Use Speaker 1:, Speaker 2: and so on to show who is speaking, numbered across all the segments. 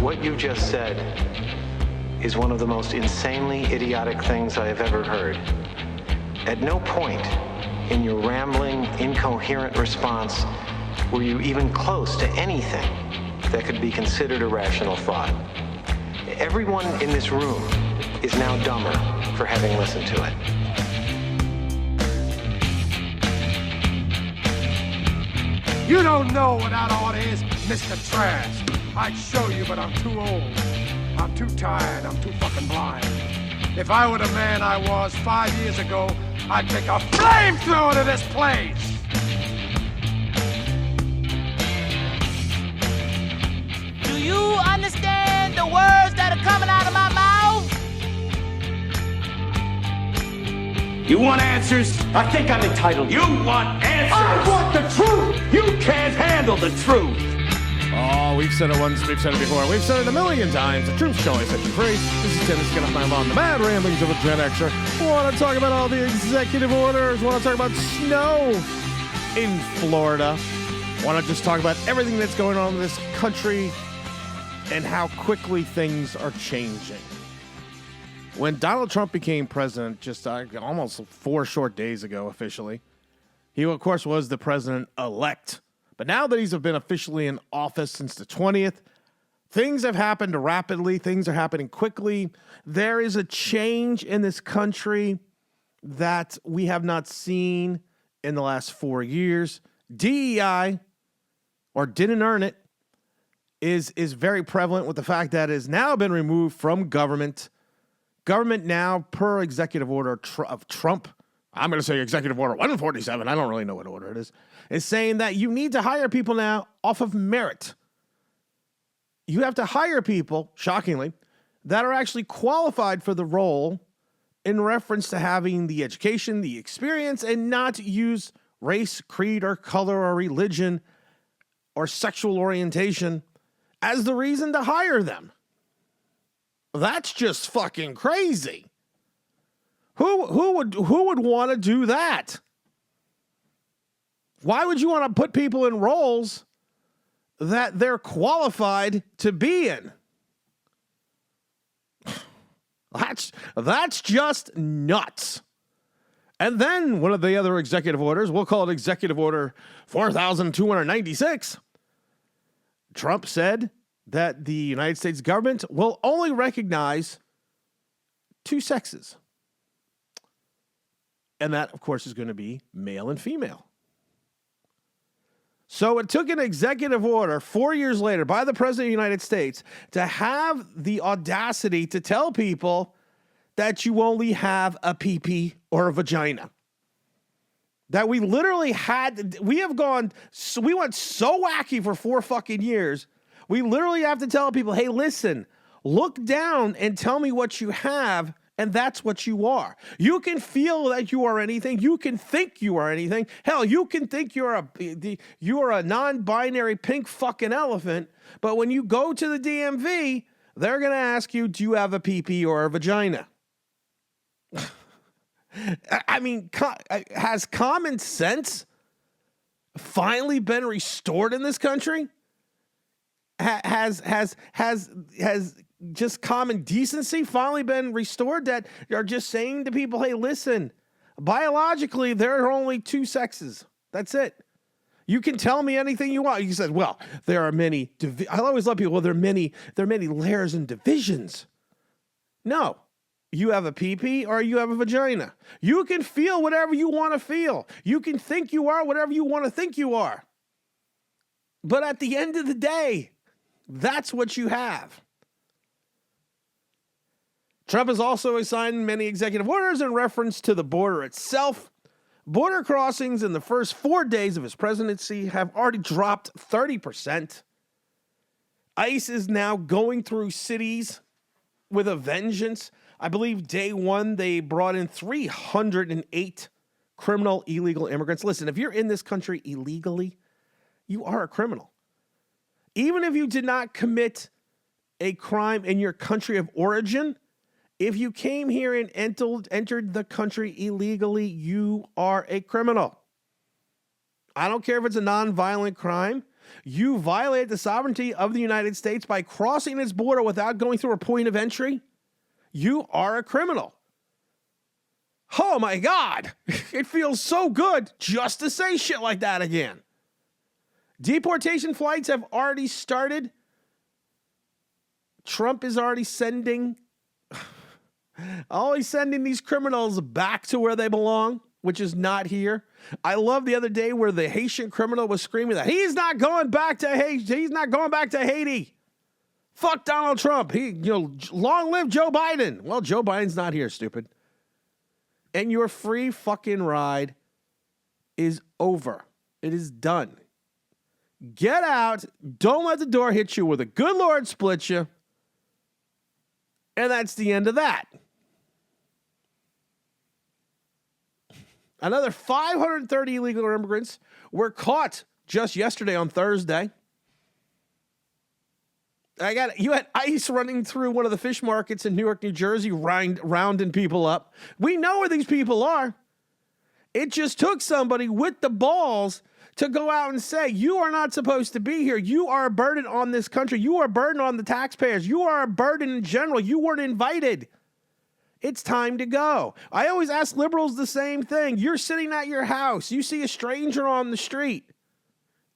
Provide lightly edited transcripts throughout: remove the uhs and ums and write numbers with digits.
Speaker 1: What you just said is one of the most insanely idiotic things I have ever heard. At no point in your rambling, incoherent response were you even close to anything that could be considered a rational thought. Everyone in this room is now dumber for having listened to it.
Speaker 2: You don't know what that order is, Mr. Trash. I'd show you, but I'm too old. I'm too tired. I'm too fucking blind. If I were the man I was 5 years ago, I'd take a flamethrower to this place.
Speaker 3: Do you understand the words that are coming out of my mouth?
Speaker 4: You want answers?
Speaker 5: I think I'm entitled.
Speaker 4: You want answers?
Speaker 5: I want the truth!
Speaker 4: You can't handle the truth!
Speaker 6: Oh, we've said it once, we've said it before, we've said it a million times. The truth shall always set you free. This is Tim, skin off my lawn, the mad ramblings of a Gen Xer. Want to talk about all the executive orders. Want to talk about snow in Florida. Want to just talk about everything that's going on in this country and how quickly things are changing. When Donald Trump became president just almost 4 short days ago officially, he, of course, was the president-elect. But now that he's been officially in office since the 20th, things have happened rapidly. Things are happening quickly. There is a change in this country that we have not seen in the last 4 years. DEI, or didn't earn it, is very prevalent with the fact that it has now been removed from government. Government now, per executive order of Trump, I'm going to say executive order 147, I don't really know what order it is saying that you need to hire people now off of merit. You have to hire people, shockingly, that are actually qualified for the role in reference to having the education, the experience, and not use race, creed, or color, or religion, or sexual orientation as the reason to hire them. That's just fucking crazy. Who would want to do that? Why would you want to put people in roles that they're qualified to be in? That's just nuts. And then one of the other executive orders, we'll call it Executive Order 4296, Trump said that the United States government will only recognize 2 sexes. And that, of course, is going to be male and female. So it took an executive order 4 years later by the President of the United States to have the audacity to tell people that you only have a pee-pee or a vagina. That we literally we went so wacky for 4 fucking years. We literally have to tell people, hey, listen, look down and tell me what you have, and that's what you are. You can feel that you are anything. You can think you are anything. Hell, you can think you're a non-binary pink fucking elephant, but when you go to the DMV, they're going to ask you, do you have a pee-pee or a vagina? I mean, has common sense finally been restored in this country? Has just common decency finally been restored, that you're just saying to people, hey, listen, biologically, there are only 2 sexes. That's it. You can tell me anything you want. You said, well, there are many. I always love people. Well, there are many layers and divisions. No, you have a pee-pee or you have a vagina. You can feel whatever you want to feel. You can think you are whatever you want to think you are. But at the end of the day, that's what you have. Trump has also signed many executive orders in reference to the border itself. Border crossings in the first 4 days of his presidency have already dropped 30%. ICE is now going through cities with a vengeance. I believe day 1, they brought in 308 criminal illegal immigrants. Listen, if you're in this country illegally, you are a criminal. Even if you did not commit a crime in your country of origin, if you came here and entered the country illegally, you are a criminal. I don't care if it's a non-violent crime. You violate the sovereignty of the United States by crossing its border without going through a point of entry. You are a criminal. Oh my God. It feels so good just to say shit like that again. Deportation flights have already started. Trump is already sending these criminals back to where they belong, which is not here. I love the other day where the Haitian criminal was screaming that he's not going back to Haiti. He's not going back to Haiti. Fuck Donald Trump. Long live Joe Biden. Well, Joe Biden's not here, stupid. And your free fucking ride is over. It is done. Get out. Don't let the door hit you where the good Lord split you. And that's the end of that. Another 530 illegal immigrants were caught just yesterday on Thursday. You had ICE running through one of the fish markets in Newark, New Jersey, rounding people up. We know where these people are. It just took somebody with the balls to go out and say, you are not supposed to be here. You are a burden on this country. You are a burden on the taxpayers. You are a burden in general. You weren't invited. It's time to go. I always ask liberals the same thing. You're sitting at your house. You see a stranger on the street.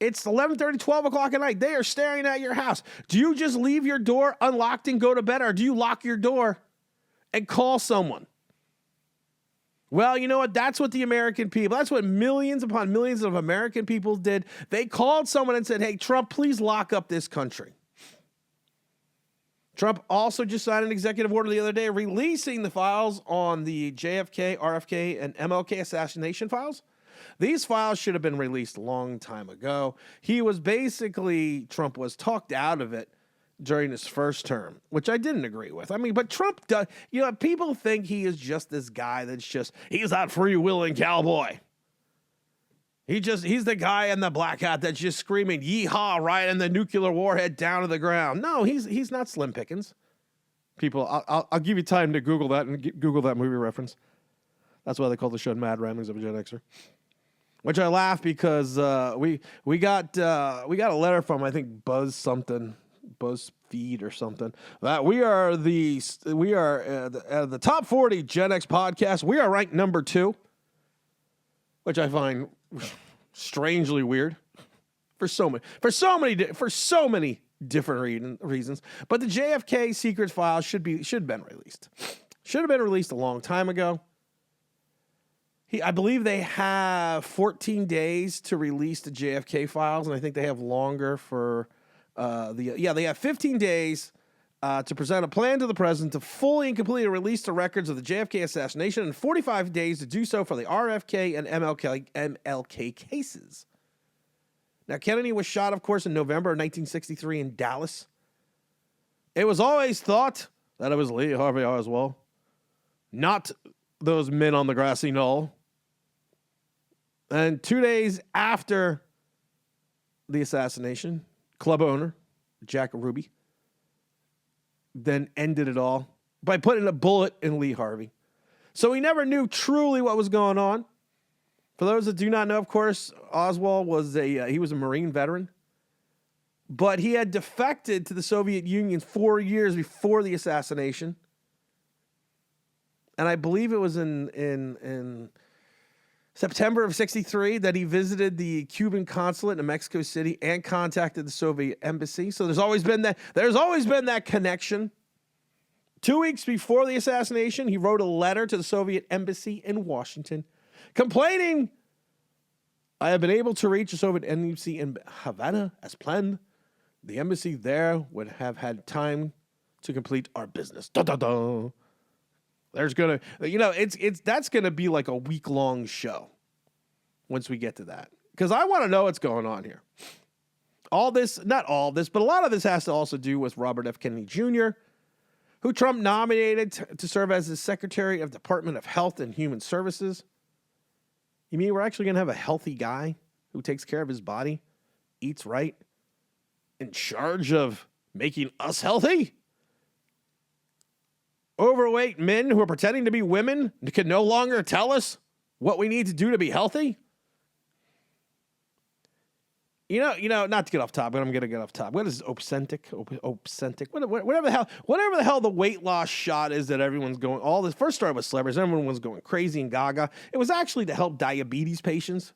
Speaker 6: It's 11:30, 12 o'clock at night. They are staring at your house. Do you just leave your door unlocked and go to bed, or do you lock your door and call someone? Well, you know what? That's what the American people, that's what millions upon millions of American people did. They called someone and said, hey, Trump, please lock up this country. Trump also just signed an executive order the other day releasing the files on the JFK, RFK, and MLK assassination files. These files should have been released a long time ago. Trump was talked out of it during his first term, which I didn't agree with. I mean, but Trump does, people think he is just this guy he's that free-willing cowboy. He's the guy in the black hat that's just screaming yeehaw right and the nuclear warhead down to the ground. No, he's not Slim Pickens. People, I'll give you time to Google that and Google that movie reference. That's why they call the show Mad Ramblings of a Gen Xer. Which I laugh because we got a letter from, I think, BuzzFeed or something, that we are the top 40 Gen X podcast. We are ranked number 2, which I find strangely weird for so many different reasons. But the JFK secrets files should have been released. Should have been released a long time ago. I believe they have 14 days to release the JFK files, and I think they have longer for they have 15 days to present a plan to the president to fully and completely release the records of the JFK assassination, and 45 days to do so for the RFK and MLK cases. Now, Kennedy was shot, of course, in November of 1963 in Dallas. It was always thought that it was Lee Harvey Oswald, not those men on the grassy knoll. And 2 days after the assassination, club owner Jack Ruby then ended it all by putting a bullet in Lee Harvey. So we never knew truly what was going on. For those that do not know, of course, Oswald was he was a Marine veteran, but he had defected to the Soviet Union 4 years before the assassination. And I believe it was in September of 63 that he visited the Cuban consulate in Mexico City and contacted the Soviet embassy. So there's always been that connection. 2 weeks before the assassination, he wrote a letter to the Soviet embassy in Washington complaining, I have been able to reach the Soviet embassy in Havana as planned. The embassy there would have had time to complete our business. Da, da, da. There's gonna, that's gonna be like a week-long show once we get to that, because I want to know what's going on here. Not all this, but a lot of this has to also do with Robert F. Kennedy Jr., who Trump nominated to serve as the Secretary of Department of Health and Human Services. You mean we're actually gonna have a healthy guy who takes care of his body, eats right, in charge of making us healthy? Overweight men who are pretending to be women can no longer tell us what we need to do to be healthy? Not to get off topic, but I'm going to get off topic. What is Ozempic? Whatever the hell the weight loss shot is that everyone's going, all this first started with celebrities, everyone was going crazy and gaga. It was actually to help diabetes patients.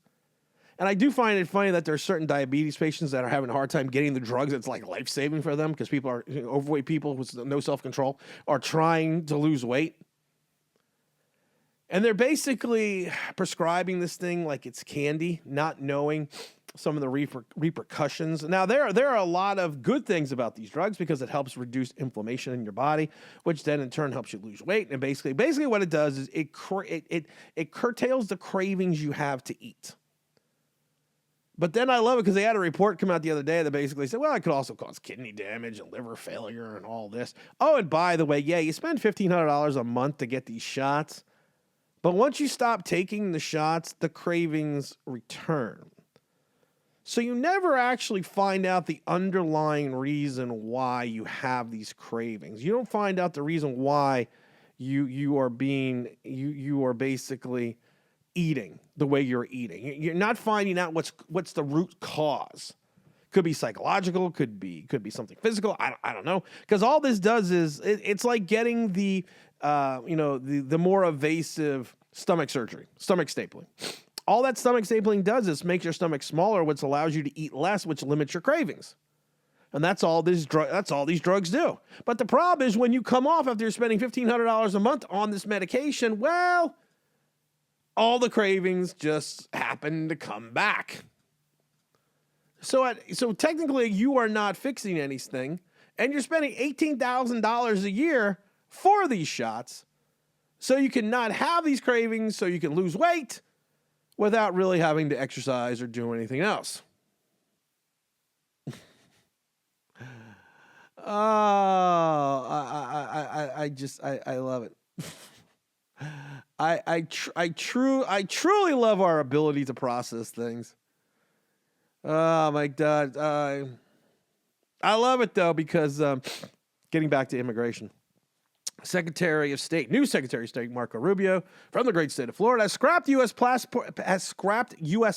Speaker 6: And I do find it funny that there are certain diabetes patients that are having a hard time getting the drugs that's like life-saving for them because people are, overweight people with no self-control are trying to lose weight. And they're basically prescribing this thing like it's candy, not knowing some of the repercussions. Now, there are a lot of good things about these drugs because it helps reduce inflammation in your body, which then in turn helps you lose weight. And basically what it does is it curtails the cravings you have to eat. But then I love it because they had a report come out the other day that basically said, well, it could also cause kidney damage and liver failure and all this. Oh, and by the way, yeah, you spend $1,500 a month to get these shots. But once you stop taking the shots, the cravings return. So you never actually find out the underlying reason why you have these cravings. You don't find out the reason why you are basically eating the way you're eating. You're not finding out what's the root cause. Could be psychological, could be something physical. I don't know. Because all this does is it's like getting the more evasive stomach surgery, stomach stapling. All that stomach stapling does is make your stomach smaller, which allows you to eat less, which limits your cravings. And that's all these drugs do. But the problem is when you come off after you're spending $1,500 a month on this medication, well, all the cravings just happen to come back. So technically you are not fixing anything, and you're spending $18,000 a year for these shots so you can not have these cravings, so you can lose weight without really having to exercise or do anything else. I love it. I truly love our ability to process things. Oh my God. I love it though, because getting back to immigration, new Secretary of State Marco Rubio from the great state of Florida has scrapped U.S.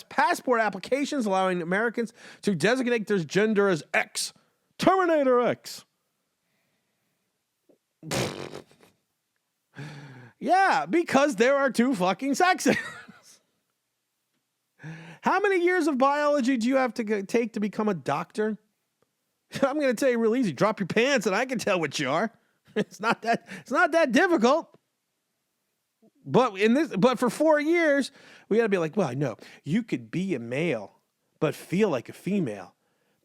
Speaker 6: passport applications allowing Americans to designate their gender as X, Terminator X. Yeah, because there are two fucking sexes. How many years of biology do you have to take to become a doctor? I'm going to tell you real easy. Drop your pants and I can tell what you are. It's not that difficult. But for 4 years, we got to be like, well, no, you could be a male, but feel like a female,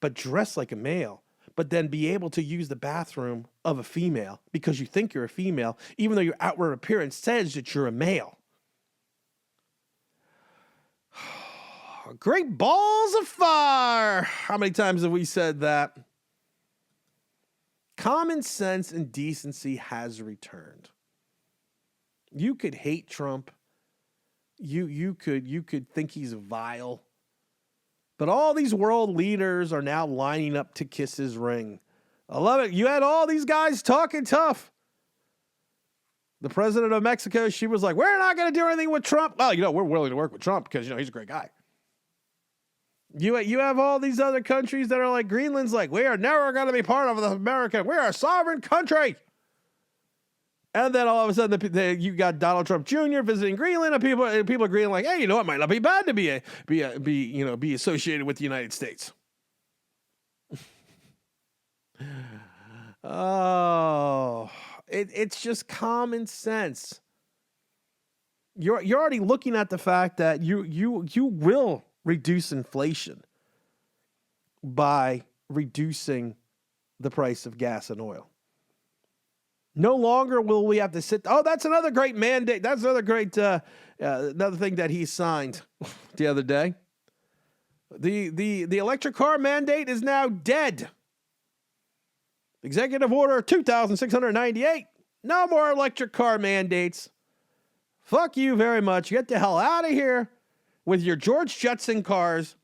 Speaker 6: but dress like a male, but then be able to use the bathroom of a female because you think you're a female, even though your outward appearance says that you're a male. Great balls of fire. How many times have we said that? Common sense and decency has returned. You could hate Trump. You could think he's vile. But all these world leaders are now lining up to kiss his ring. I love it. You had all these guys talking tough. The president of Mexico, she was like, we're not going to do anything with Trump. Well, we're willing to work with Trump because, he's a great guy. You have all these other countries that are like, Greenland's like, we are never going to be part of America. We're a sovereign country. And then all of a sudden, you got Donald Trump Jr. visiting Greenland, and people are agreeing like, hey, it might not be bad to be associated with the United States. Oh, it's just common sense. You're already looking at the fact that you will reduce inflation by reducing the price of gas and oil. No longer will we have to sit. Oh, that's another great mandate. That's another great another thing that he signed the other day. The electric car mandate is now dead. Executive Order 2698. No more electric car mandates. Fuck you very much. Get the hell out of here with your George Jetson cars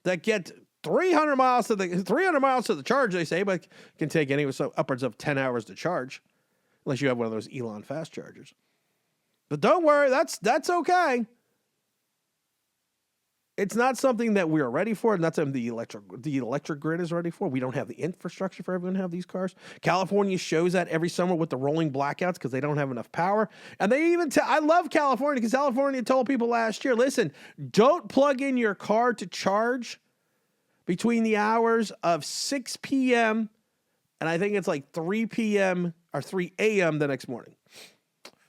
Speaker 6: that get 300 miles to the charge, they say, but can take anywhere so upwards of 10 hours to charge, unless you have one of those Elon fast chargers. But don't worry, that's okay. It's not something that we're ready for. Not something the electric grid is ready for. We don't have the infrastructure for everyone to have these cars. California shows that every summer with the rolling blackouts because they don't have enough power. And they even I love California because California told people last year, listen, don't plug in your car to charge between the hours of 6 p.m. and I think it's like 3 p.m. or 3 a.m. the next morning.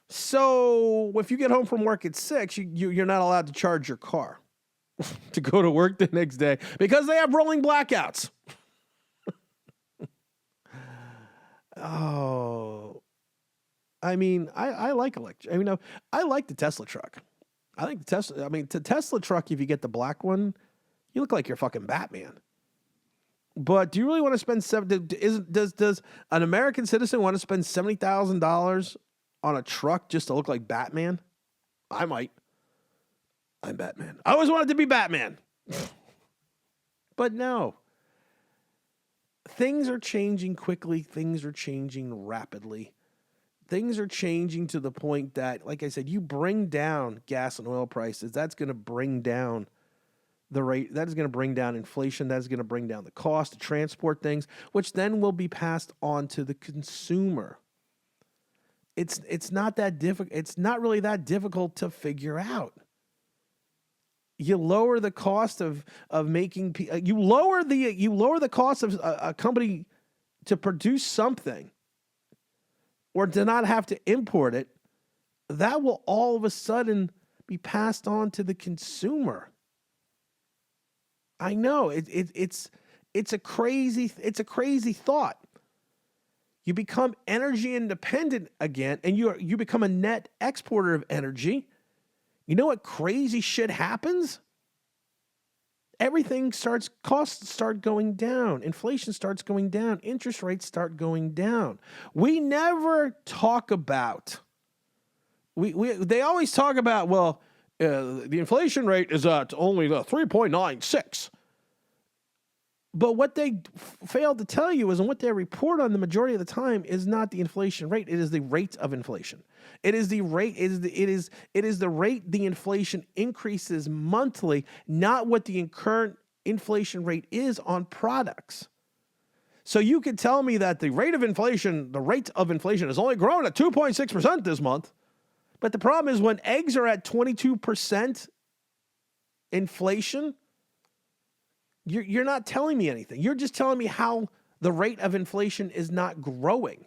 Speaker 6: So if you get home from work at 6, you're not allowed to charge your car to go to work the next day because they have rolling blackouts. Oh, I mean, I like electric. I mean, I like the Tesla truck. I think the Tesla. I mean, the Tesla truck. If you get the black one, you look like you're fucking Batman. But do you really want to spend does an American citizen want to spend $70,000 on a truck just to look like Batman? I might. I'm Batman. I always wanted to be Batman. But no. Things are changing quickly. Things are changing rapidly. Things are changing to the point that, like I said, you bring down gas and oil prices. That's going to bring down the rate. That is going to bring down inflation. That is going to bring down the cost to transport things, which then will be passed on to the consumer. It's not that difficult. It's not really that difficult to figure out. You lower the cost of making. You lower the cost of a company to produce something, or to not have to import it. That will all of a sudden be passed on to the consumer. I know it's a crazy thought. You become energy independent again, and you become a net exporter of energy. You know what crazy shit happens? Costs start going down. Inflation starts going down. Interest rates start going down. We never talk about, they always talk about, the inflation rate is at only 3.96. But what they failed to tell you is, and what they report on the majority of the time, is not the inflation rate. It is the rate of inflation. It is the rate. It is the rate the inflation increases monthly, not what the current inflation rate is on products. So you could tell me that the rate of inflation has only grown at 2.6% this month. But the problem is when eggs are at 22% inflation, you're not telling me anything. You're just telling me how the rate of inflation is not growing,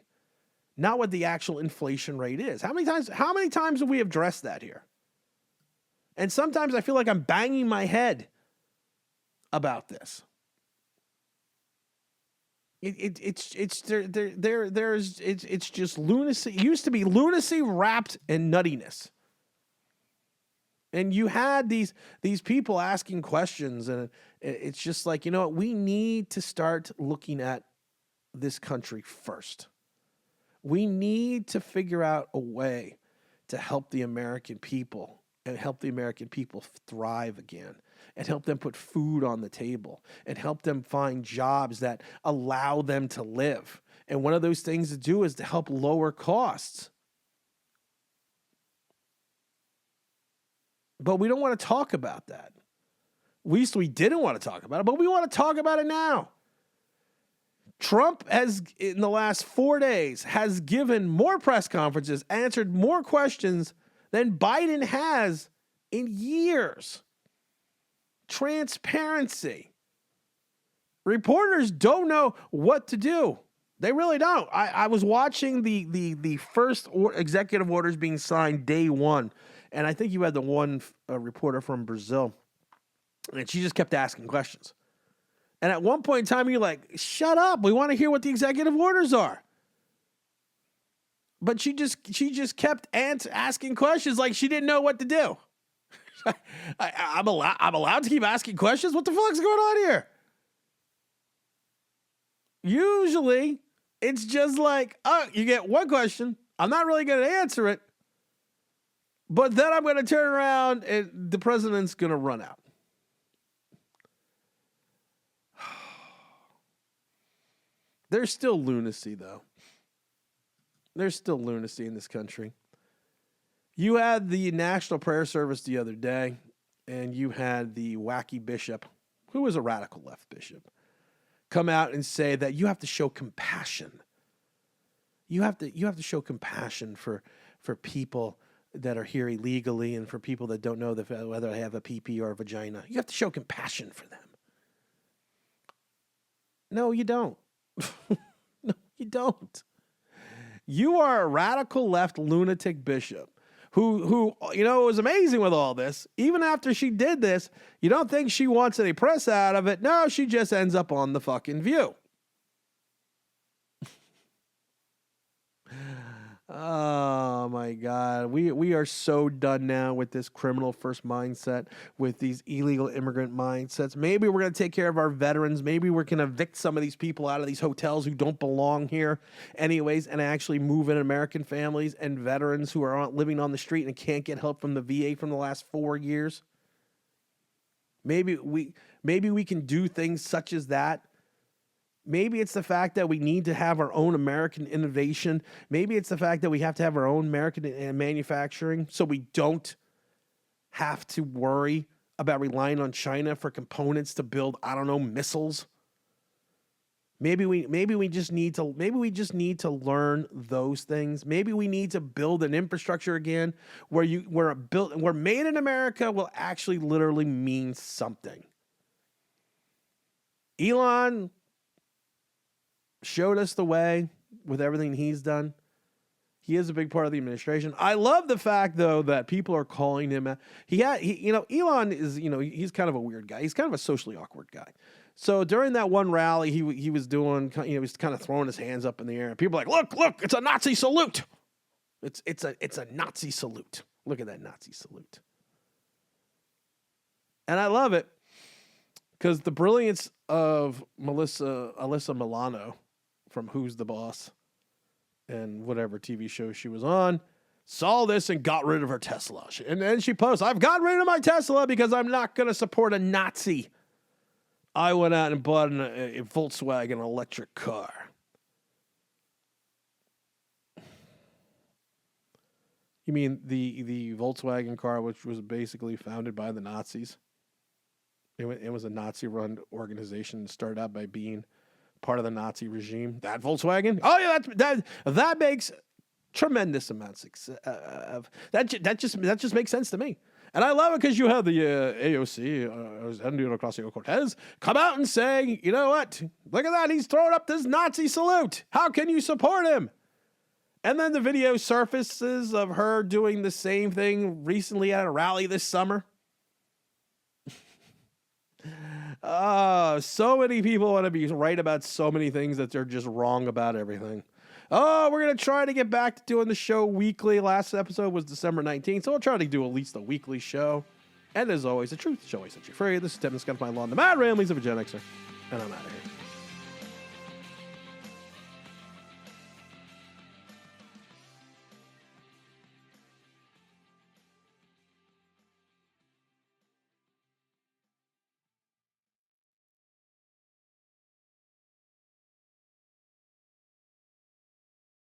Speaker 6: not what the actual inflation rate is. How many times have we addressed that here? And sometimes I feel like I'm banging my head about this. It's just lunacy. It used to be lunacy wrapped in nuttiness. And you had these people asking questions, and it's just like, you know what? We need to start looking at this country first. We need to figure out a way to help the American people and help the American people thrive again, and help them put food on the table, and help them find jobs that allow them to live. And one of those things to do is to help lower costs. But we don't want to talk about that. At least we didn't want to talk about it, but we want to talk about it now. Trump has, in the last 4 days, has given more press conferences, answered more questions than Biden has in years. Transparency. Reporters don't know what to do. They really don't. I was watching the first executive orders being signed day one. And I think you had the one reporter from Brazil, and she just kept asking questions. And at one point in time, you're like, shut up. We want to hear what the executive orders are. But she just kept asking questions like she didn't know what to do. I'm allowed to keep asking questions? What the fuck's going on here? Usually, it's just like, oh, you get one question. I'm not really going to answer it. But then I'm going to turn around and the president's going to run out. There's still lunacy, though. There's still lunacy in this country. You had the National Prayer Service the other day, and you had the wacky bishop, who was a radical left bishop, come out and say that you have to show compassion. You have to show compassion for people that are here illegally and for people that don't know whether they have a pee-pee or a vagina. You have to show compassion for them. No, you don't. No, you don't. You are a radical left lunatic bishop who was amazing with all this. Even after she did this, you don't think she wants any press out of it. No, she just ends up on the fucking View. Oh my God. We are so done now with this criminal first mindset, with these illegal immigrant mindsets. Maybe we're going to take care of our veterans. Maybe we're going to evict some of these people out of these hotels who don't belong here anyways, and actually move in American families and veterans who are living on the street and can't get help from the VA from the last 4 years. Maybe we can do things such as that. Maybe it's the fact that we need to have our own American innovation. Maybe it's the fact that we have to have our own American manufacturing so we don't have to worry about relying on China for components to build, missiles. Maybe we just need to learn those things. Maybe we need to build an infrastructure again where made in America will actually literally mean something. Elon showed us the way with everything he's done. He is a big part of the administration. I love the fact, though, that people are calling him. Elon is, he's kind of a weird guy. He's kind of a socially awkward guy. So during that one rally, he was doing, he was kind of throwing his hands up in the air. And people are like, look, it's a Nazi salute. It's a Nazi salute. Look at that Nazi salute. And I love it because the brilliance of Alyssa Milano from Who's the Boss and whatever TV show she was on, saw this and got rid of her Tesla. And then she posts, I've got rid of my Tesla because I'm not going to support a Nazi. I went out and bought a Volkswagen electric car. You mean the Volkswagen car, which was basically founded by the Nazis? It was a Nazi-run organization, started out by being part of the Nazi regime. That Volkswagen? Oh yeah, that makes tremendous amounts of that just makes sense to me. And I love it because you have the AOC, Antonio Ocasio-Cortez, come out and say, you know what? Look at that. He's throwing up this Nazi salute. How can you support him? And then the video surfaces of her doing the same thing recently at a rally this summer. So many people want to be right about so many things that they're just wrong about everything. Oh, we're going to try to get back to doing the show weekly. Last episode was December 19th, so we'll try to do at least a weekly show. And as always, the truth shall always set you free. This is Tim, this is my lawn, the mad ramblings of a Gen Xer, and I'm out of here.